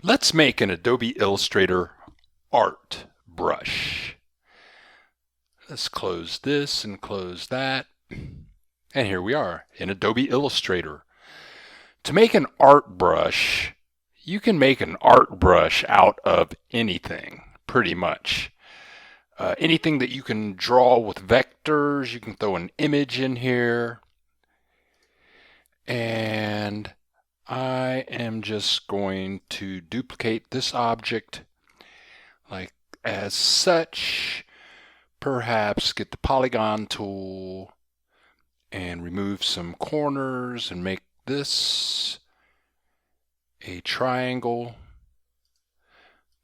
Let's make an Adobe Illustrator Art Brush. Let's close this and close that. And here we are in Adobe Illustrator. To make an art brush, you can make an art brush out of anything, pretty much. Anything that you can draw with vectors, you can throw an image in here. And I am just going to duplicate this object like as such. Perhaps get the polygon tool and remove some corners and make this a triangle.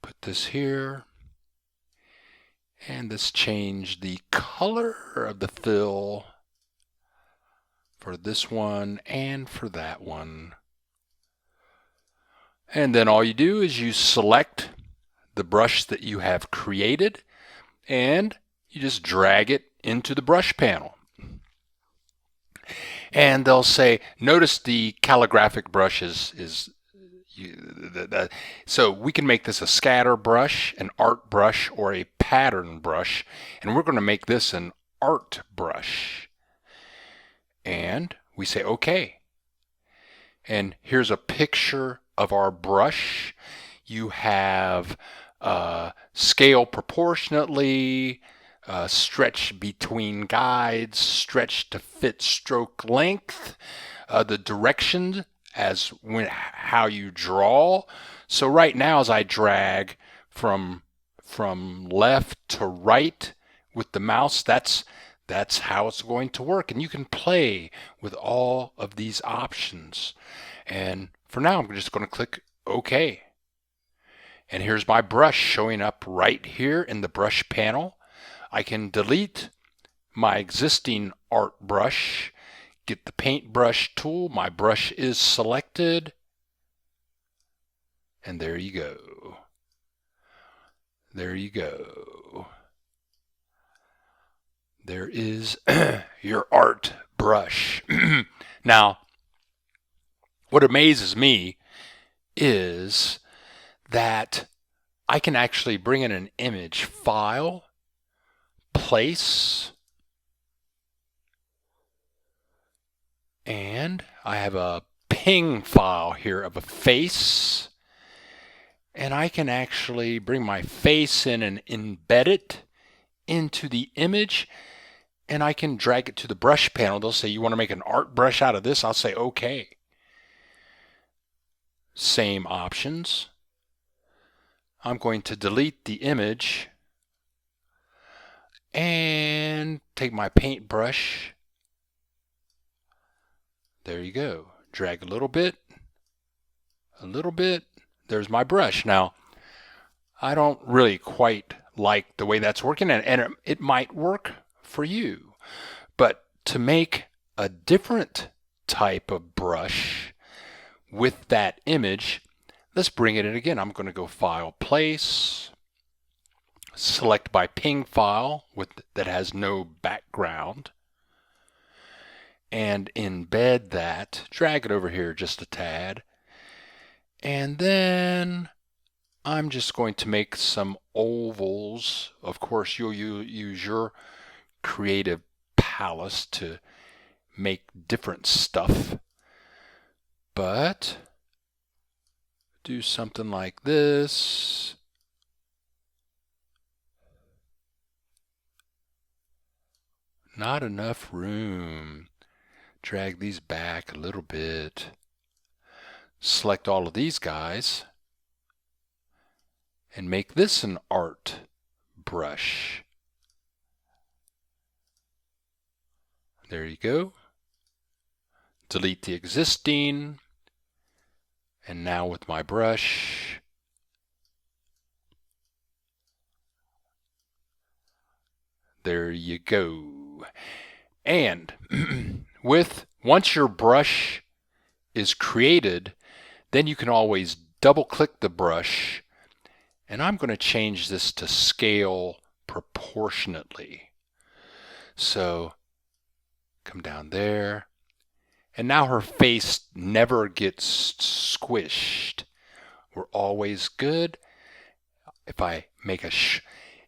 Put this here. And let's change the color of the fill for this one and for that one. And then all you do is you select the brush that you have created and you just drag it into the brush panel. And they'll say, notice the calligraphic brush so we can make this a scatter brush, an art brush, or a pattern brush. And we're going to make this an art brush. And we say, okay. And here's a picture of our brush. You have scale proportionately, stretch between guides, stretch to fit stroke length, the direction as how you draw. So right now as I drag from left to right with the mouse, that's how it's going to work. And you can play with all of these options. And for now, I'm just going to click OK. And here's my brush showing up right here in the brush panel. I can delete my existing art brush, get the paintbrush tool. My brush is selected. And there you go. There you go. There is your art brush. Now, what amazes me is that I can actually bring in an image, file, place, and I have a ping file here of a face, and I can actually bring my face in and embed it into the image, and I can drag it to the brush panel. They'll say, you want to make an art brush out of this? I'll say, okay. Same options. I'm going to delete the image and take my paintbrush. There you go. Drag a little bit, a little bit. There's my brush. Now, I don't really quite like the way that's working, and it might work for you. But to make a different type of brush with that image, let's bring it in again. I'm going to go File, Place, select my ping file that has no background, and embed that. Drag it over here just a tad. And then I'm just going to make some ovals. Of course, you'll use your creative palace to make different stuff. But do something like this. Not enough room. Drag these back a little bit. Select all of these guys and make this an art brush. There you go. Delete the existing. And now with my brush, there you go. And once your brush is created, then you can always double click the brush, and I'm going to change this to scale proportionately. So come down there, and now her face never gets squished We're always good. If I make a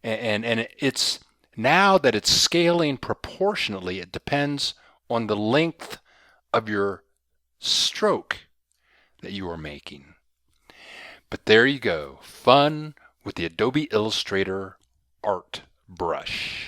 and it's now that it's scaling proportionately, it depends on the length of your stroke that you are making. But there you go, fun with the Adobe Illustrator Art Brush.